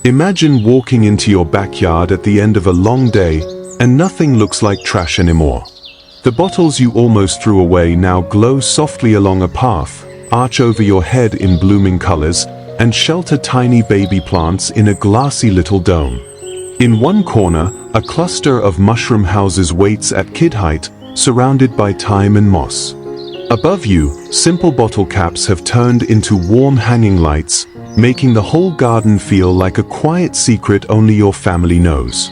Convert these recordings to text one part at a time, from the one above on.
Imagine walking into your backyard at the end of a long day, and nothing looks like trash anymore. The bottles you almost threw away now glow softly along a path, arch over your head in blooming colors, and shelter tiny baby plants in a glassy little dome. In one corner, a cluster of mushroom houses waits at kid height, surrounded by thyme and moss. Above you, simple bottle caps have turned into warm hanging lights, making the whole garden feel like a quiet secret only your family knows.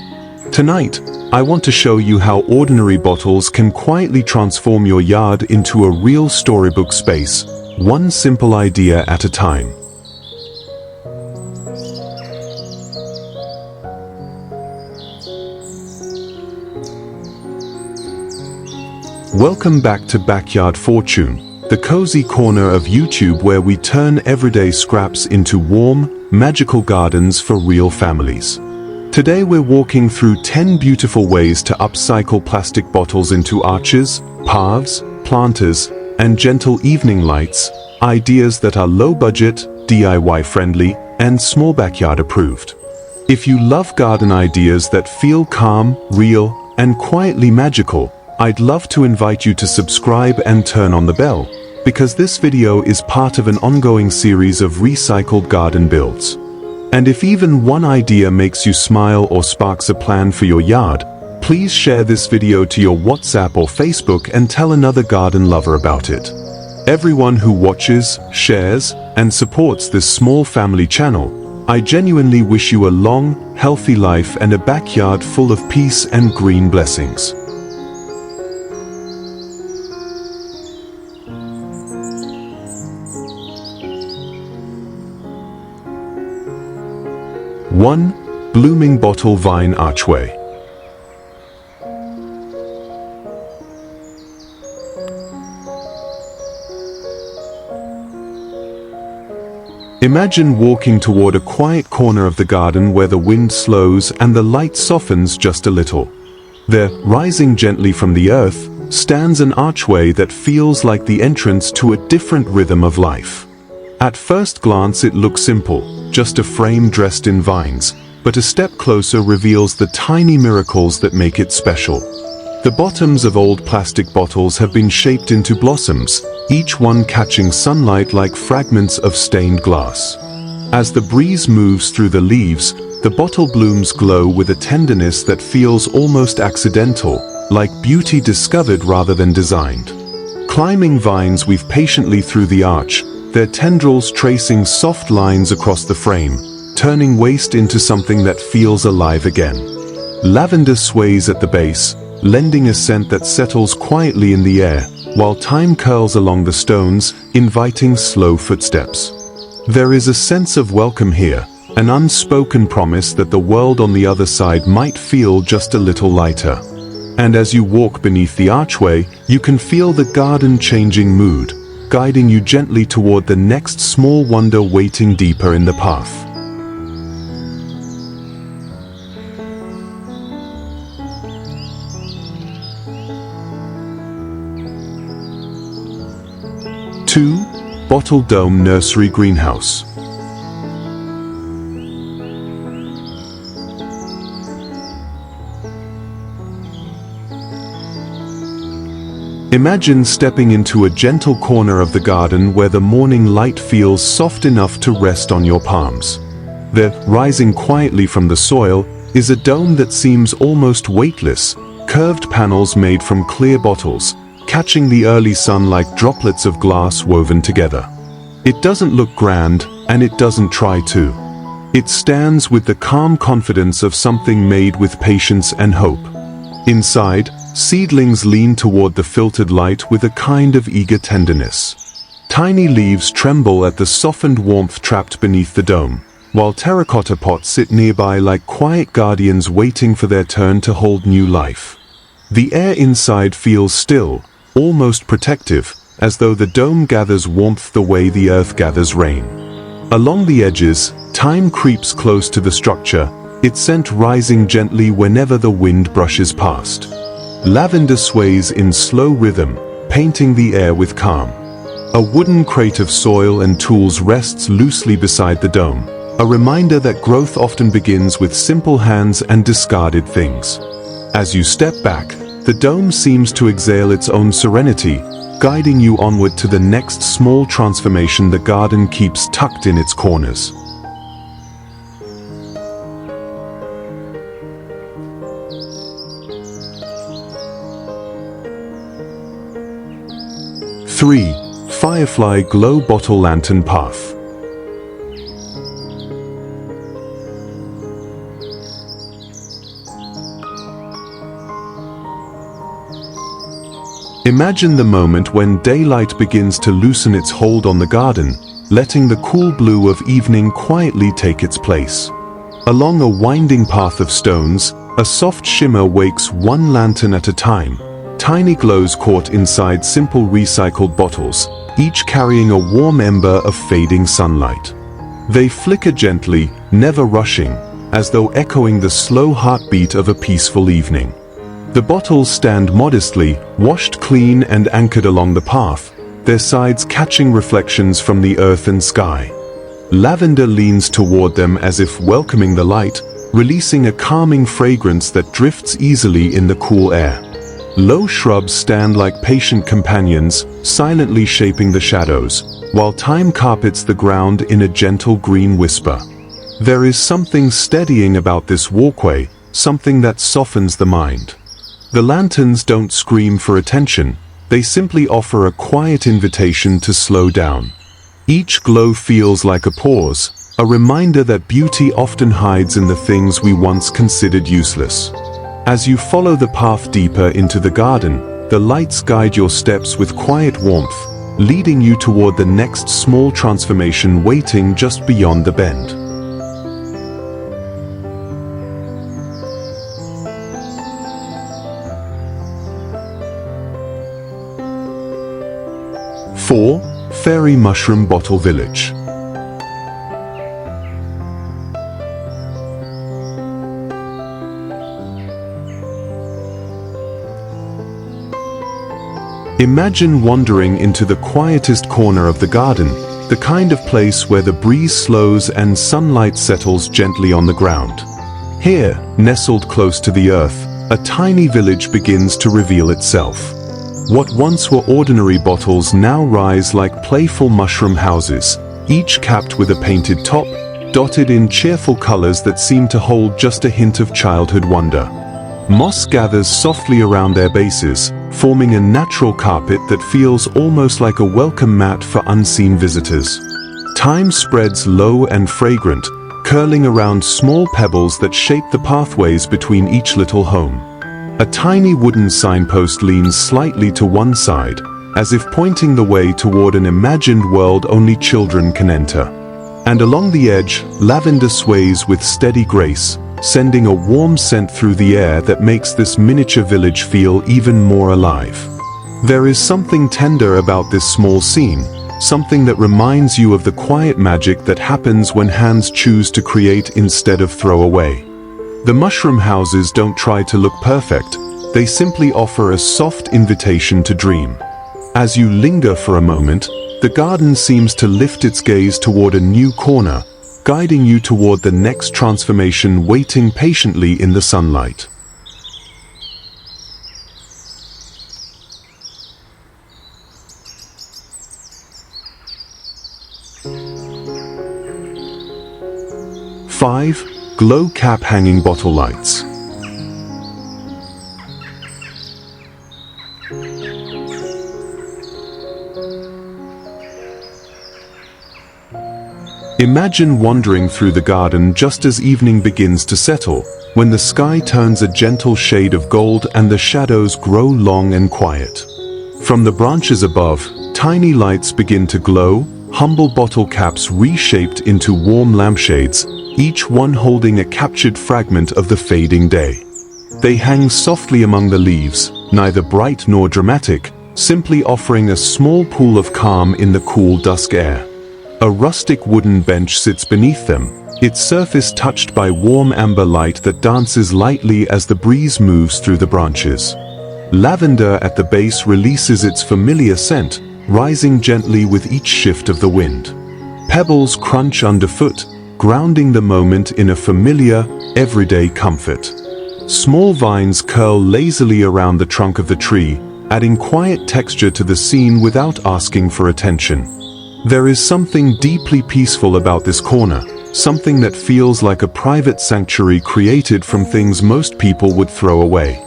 Tonight, I want to show you how ordinary bottles can quietly transform your yard into a real storybook space, one simple idea at a time. Welcome back to Backyard Fortune, the cozy corner of YouTube where we turn everyday scraps into warm, magical gardens for real families. Today we're walking through 10 beautiful ways to upcycle plastic bottles into arches, paths, planters, and gentle evening lights, ideas that are low-budget, DIY-friendly, and small backyard approved. If you love garden ideas that feel calm, real, and quietly magical, I'd love to invite you to subscribe and turn on the bell, because this video is part of an ongoing series of recycled garden builds. And if even one idea makes you smile or sparks a plan for your yard, please share this video to your WhatsApp or Facebook and tell another garden lover about it. Everyone who watches, shares, and supports this small family channel, I genuinely wish you a long, healthy life and a backyard full of peace and green blessings. One blooming bottle vine archway. Imagine walking toward a quiet corner of the garden where the wind slows and the light softens just a little. There, rising gently from the earth, stands an archway that feels like the entrance to a different rhythm of life. At first glance it looks simple, just a frame dressed in vines, but a step closer reveals the tiny miracles that make it special. The bottoms of old plastic bottles have been shaped into blossoms, each one catching sunlight like fragments of stained glass. As the breeze moves through the leaves, the bottle blooms glow with a tenderness that feels almost accidental, like beauty discovered rather than designed. Climbing vines weave patiently through the arch, their tendrils tracing soft lines across the frame, turning waste into something that feels alive again. Lavender sways at the base, lending a scent that settles quietly in the air, while thyme curls along the stones, inviting slow footsteps. There is a sense of welcome here, an unspoken promise that the world on the other side might feel just a little lighter. And as you walk beneath the archway, you can feel the garden changing mood, guiding you gently toward the next small wonder waiting deeper in the path. Two, bottle dome nursery greenhouse. Imagine stepping into a gentle corner of the garden where the morning light feels soft enough to rest on your palms. There, rising quietly from the soil, is a dome that seems almost weightless, curved panels made from clear bottles, catching the early sun like droplets of glass woven together. It doesn't look grand, and it doesn't try to. It stands with the calm confidence of something made with patience and hope. Inside, seedlings lean toward the filtered light with a kind of eager tenderness. Tiny leaves tremble at the softened warmth trapped beneath the dome, while terracotta pots sit nearby like quiet guardians waiting for their turn to hold new life. The air inside feels still, almost protective, as though the dome gathers warmth the way the earth gathers rain. Along the edges, thyme creeps close to the structure, its scent rising gently whenever the wind brushes past. Lavender sways in slow rhythm, painting the air with calm. A wooden crate of soil and tools rests loosely beside the dome, a reminder that growth often begins with simple hands and discarded things. As you step back, the dome seems to exhale its own serenity, guiding you onward to the next small transformation the garden keeps tucked in its corners. Three, Firefly Glow Bottle Lantern Path. Imagine the moment when daylight begins to loosen its hold on the garden, letting the cool blue of evening quietly take its place. Along a winding path of stones, a soft shimmer wakes one lantern at a time. Tiny glows caught inside simple recycled bottles, each carrying a warm ember of fading sunlight. They flicker gently, never rushing, as though echoing the slow heartbeat of a peaceful evening. The bottles stand modestly, washed clean and anchored along the path, their sides catching reflections from the earth and sky. Lavender leans toward them as if welcoming the light, releasing a calming fragrance that drifts easily in the cool air. Low shrubs stand like patient companions, silently shaping the shadows, while time carpets the ground in a gentle green whisper. There is something steadying about this walkway, something that softens the mind. The lanterns don't scream for attention, they simply offer a quiet invitation to slow down. Each glow feels like a pause, a reminder that beauty often hides in the things we once considered useless. As you follow the path deeper into the garden, the lights guide your steps with quiet warmth, leading you toward the next small transformation waiting just beyond the bend. Four, Fairy Mushroom Bottle Village. Imagine wandering into the quietest corner of the garden, the kind of place where the breeze slows and sunlight settles gently on the ground. Here, nestled close to the earth, a tiny village begins to reveal itself. What once were ordinary bottles now rise like playful mushroom houses, each capped with a painted top, dotted in cheerful colors that seem to hold just a hint of childhood wonder. Moss gathers softly around their bases, forming a natural carpet that feels almost like a welcome mat for unseen visitors. Thyme spreads low and fragrant, curling around small pebbles that shape the pathways between each little home. A tiny wooden signpost leans slightly to one side, as if pointing the way toward an imagined world only children can enter. And along the edge, lavender sways with steady grace, sending a warm scent through the air that makes this miniature village feel even more alive. There is something tender about this small scene, something that reminds you of the quiet magic that happens when hands choose to create instead of throw away. The mushroom houses don't try to look perfect, they simply offer a soft invitation to dream. As you linger for a moment, the garden seems to lift its gaze toward a new corner, guiding you toward the next transformation waiting patiently in the sunlight. Five, Glow Cap Hanging Bottle Lights. Imagine wandering through the garden just as evening begins to settle, when the sky turns a gentle shade of gold and the shadows grow long and quiet. From the branches above, tiny lights begin to glow, humble bottle caps reshaped into warm lampshades, each one holding a captured fragment of the fading day. They hang softly among the leaves, neither bright nor dramatic, simply offering a small pool of calm in the cool dusk air. A rustic wooden bench sits beneath them, its surface touched by warm amber light that dances lightly as the breeze moves through the branches. Lavender at the base releases its familiar scent, rising gently with each shift of the wind. Pebbles crunch underfoot, grounding the moment in a familiar, everyday comfort. Small vines curl lazily around the trunk of the tree, adding quiet texture to the scene without asking for attention. There is something deeply peaceful about this corner, something that feels like a private sanctuary created from things most people would throw away.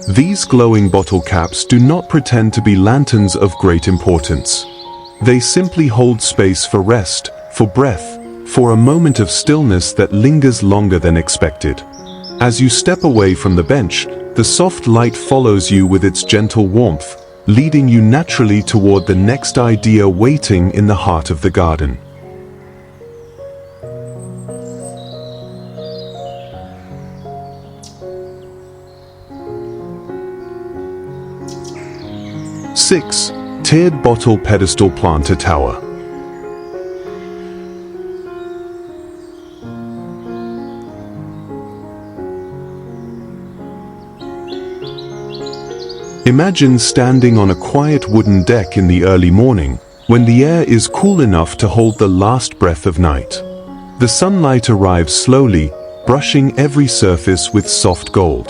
These glowing bottle caps do not pretend to be lanterns of great importance. They simply hold space for rest, for breath, for a moment of stillness that lingers longer than expected. As you step away from the bench, the soft light follows you with its gentle warmth, leading you naturally toward the next idea waiting in the heart of the garden. Six, tiered bottle pedestal planter tower. Imagine standing on a quiet wooden deck in the early morning, when the air is cool enough to hold the last breath of night. The sunlight arrives slowly, brushing every surface with soft gold.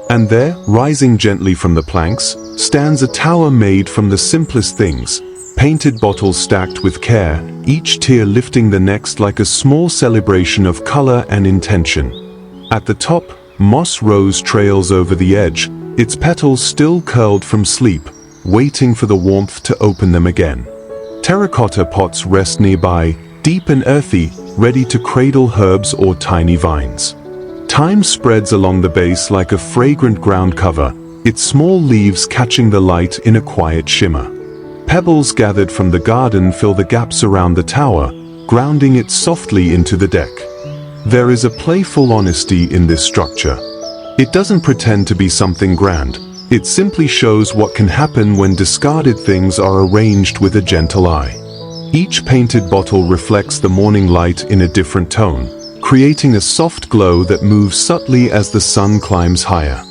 And there, rising gently from the planks, stands a tower made from the simplest things, painted bottles stacked with care, each tier lifting the next like a small celebration of color and intention. At the top, moss rose trails over the edge, its petals still curled from sleep, waiting for the warmth to open them again. Terracotta pots rest nearby, deep and earthy, ready to cradle herbs or tiny vines. Thyme spreads along the base like a fragrant ground cover, its small leaves catching the light in a quiet shimmer. Pebbles gathered from the garden fill the gaps around the tower, grounding it softly into the deck. There is a playful honesty in this structure. It doesn't pretend to be something grand. It simply shows what can happen when discarded things are arranged with a gentle eye. Each painted bottle reflects the morning light in a different tone, creating a soft glow that moves subtly as the sun climbs higher.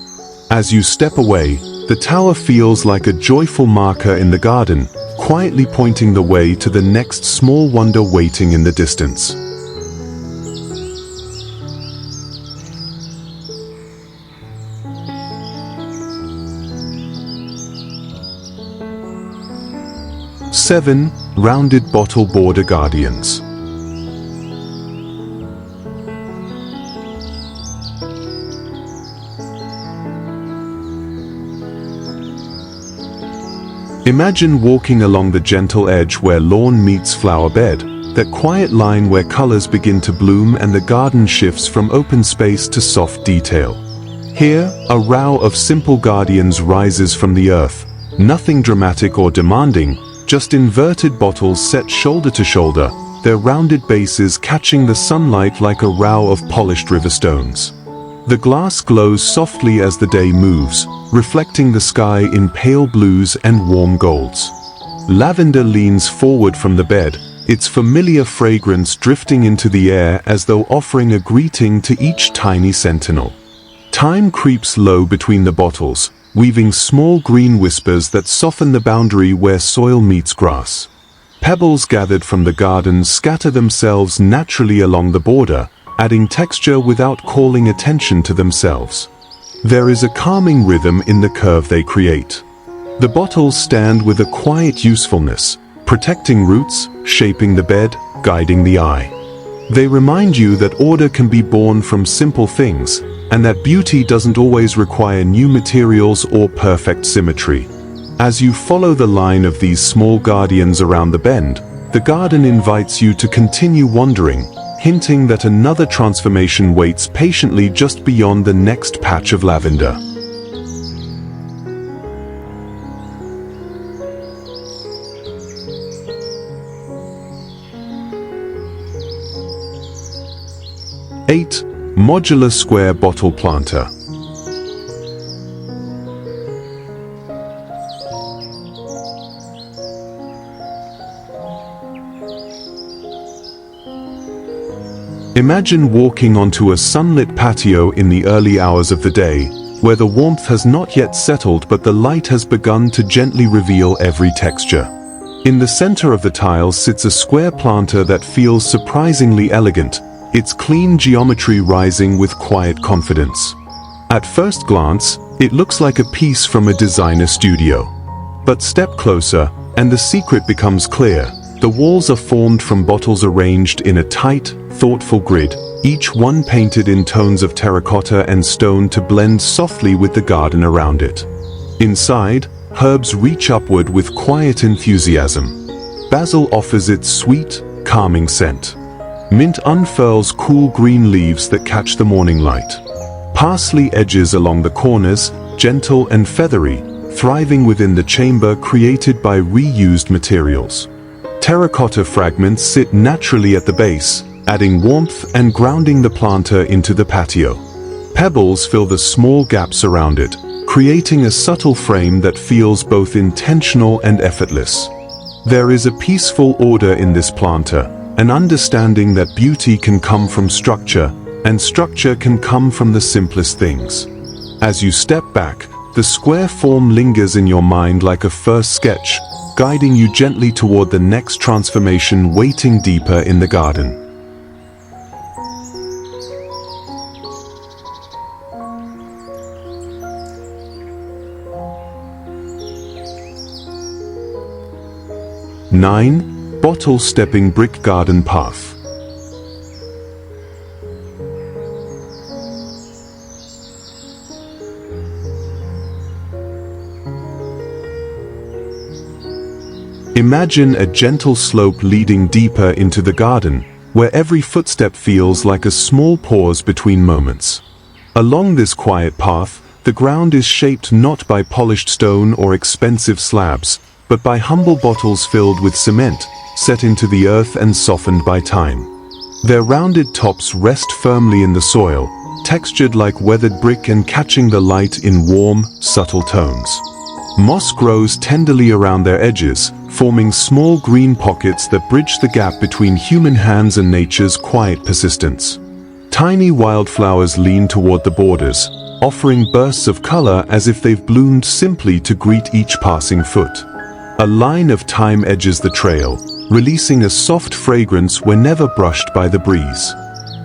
As you step away, the tower feels like a joyful marker in the garden, quietly pointing the way to the next small wonder waiting in the distance. Seven, rounded bottle border guardians. Imagine walking along the gentle edge where lawn meets flower bed, that quiet line where colors begin to bloom and the garden shifts from open space to soft detail. Here, a row of simple guardians rises from the earth, nothing dramatic or demanding, just inverted bottles set shoulder to shoulder, their rounded bases catching the sunlight like a row of polished river stones. The glass glows softly as the day moves, reflecting the sky in pale blues and warm golds. Lavender leans forward from the bed, its familiar fragrance drifting into the air as though offering a greeting to each tiny sentinel. Thyme creeps low between the bottles, weaving small green whispers that soften the boundary where soil meets grass. Pebbles gathered from the garden scatter themselves naturally along the border, adding texture without calling attention to themselves. There is a calming rhythm in the curve they create. The bottles stand with a quiet usefulness, protecting roots, shaping the bed, guiding the eye. They remind you that order can be born from simple things, and that beauty doesn't always require new materials or perfect symmetry. As you follow the line of these small guardians around the bend, the garden invites you to continue wandering, hinting that another transformation waits patiently just beyond the next patch of lavender. Eight, modular square bottle planter. Imagine walking onto a sunlit patio in the early hours of the day, where the warmth has not yet settled but the light has begun to gently reveal every texture. In the center of the tiles sits a square planter that feels surprisingly elegant, its clean geometry rising with quiet confidence. At first glance, it looks like a piece from a designer studio. But step closer, and the secret becomes clear. The walls are formed from bottles arranged in a tight, thoughtful grid, each one painted in tones of terracotta and stone to blend softly with the garden around it. Inside, herbs reach upward with quiet enthusiasm. Basil offers its sweet, calming scent. Mint unfurls cool green leaves that catch the morning light. Parsley edges along the corners, gentle and feathery, thriving within the chamber created by reused materials. Terracotta fragments sit naturally at the base, adding warmth and grounding the planter into the patio. Pebbles fill the small gaps around it, creating a subtle frame that feels both intentional and effortless. There is a peaceful order in this planter, an understanding that beauty can come from structure, and structure can come from the simplest things. As you step back, the square form lingers in your mind like a first sketch, guiding you gently toward the next transformation waiting deeper in the garden. Nine. Bottle stepping brick garden path. Imagine a gentle slope leading deeper into the garden, where every footstep feels like a small pause between moments. Along this quiet path, the ground is shaped not by polished stone or expensive slabs, but by humble bottles filled with cement, set into the earth and softened by time. Their rounded tops rest firmly in the soil, textured like weathered brick and catching the light in warm, subtle tones. Moss grows tenderly around their edges, forming small green pockets that bridge the gap between human hands and nature's quiet persistence. Tiny wildflowers lean toward the borders, offering bursts of color as if they've bloomed simply to greet each passing foot. A line of thyme edges the trail, releasing a soft fragrance whenever brushed by the breeze.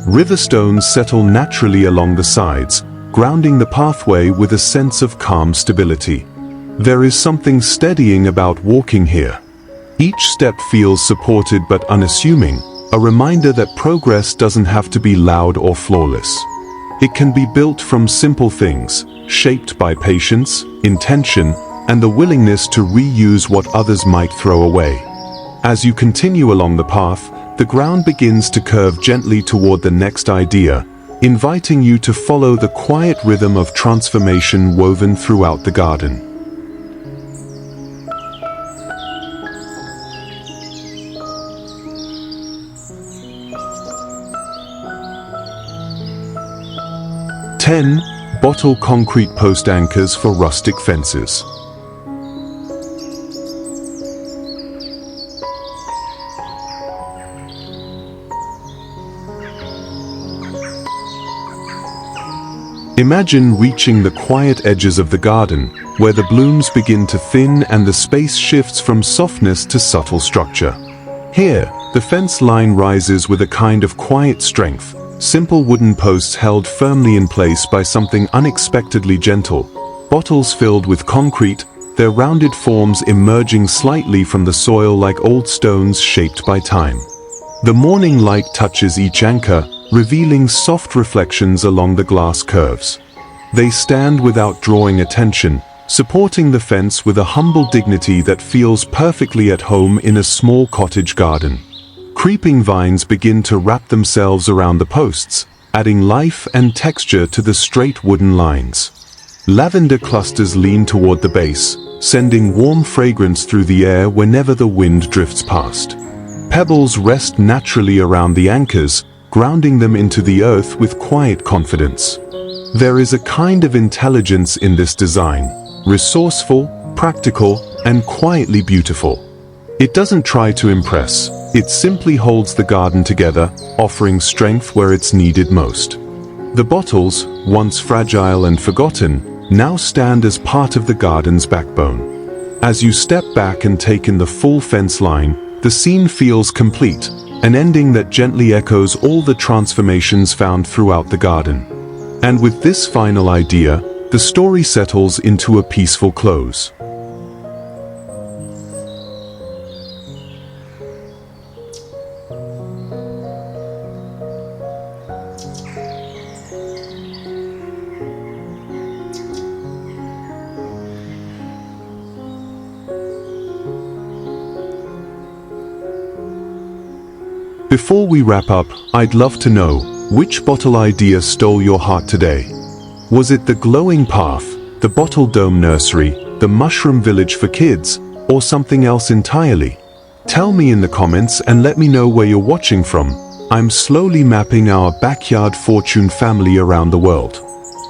River stones settle naturally along the sides, grounding the pathway with a sense of calm stability. There is something steadying about walking here. Each step feels supported but unassuming, a reminder that progress doesn't have to be loud or flawless. It can be built from simple things, shaped by patience, intention, and the willingness to reuse what others might throw away. As you continue along the path, the ground begins to curve gently toward the next idea, inviting you to follow the quiet rhythm of transformation woven throughout the garden. Ten. Bottle concrete post anchors for rustic fences. Imagine reaching the quiet edges of the garden, where the blooms begin to thin and the space shifts from softness to subtle structure. Here, the fence line rises with a kind of quiet strength, simple wooden posts held firmly in place by something unexpectedly gentle, bottles filled with concrete, their rounded forms emerging slightly from the soil like old stones shaped by time. The morning light touches each anchor, revealing soft reflections along the glass curves. They stand without drawing attention, supporting the fence with a humble dignity that feels perfectly at home in a small cottage garden. Creeping vines begin to wrap themselves around the posts, adding life and texture to the straight wooden lines. Lavender clusters lean toward the base, sending warm fragrance through the air whenever the wind drifts past. Pebbles rest naturally around the anchors, grounding them into the earth with quiet confidence. There is a kind of intelligence in this design, resourceful, practical, and quietly beautiful. It doesn't try to impress, it simply holds the garden together, offering strength where it's needed most. The bottles, once fragile and forgotten, now stand as part of the garden's backbone. As you step back and take in the full fence line, the scene feels complete, an ending that gently echoes all the transformations found throughout the garden. And with this final idea, the story settles into a peaceful close. Before we wrap up, I'd love to know, which bottle idea stole your heart today? Was it the glowing path, the bottle dome nursery, the mushroom village for kids, or something else entirely? Tell me in the comments and let me know where you're watching from. I'm slowly mapping our backyard fortune family around the world.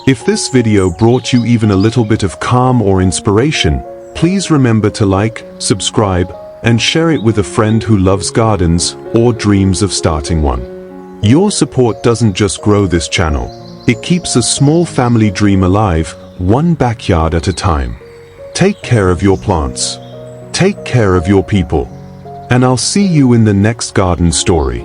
If this video brought you even a little bit of calm or inspiration, please remember to like, subscribe, and share it with a friend who loves gardens or dreams of starting one. Your support doesn't just grow this channel, it keeps a small family dream alive, one backyard at a time. Take care of your plants. Take care of your people. And I'll see you in the next garden story.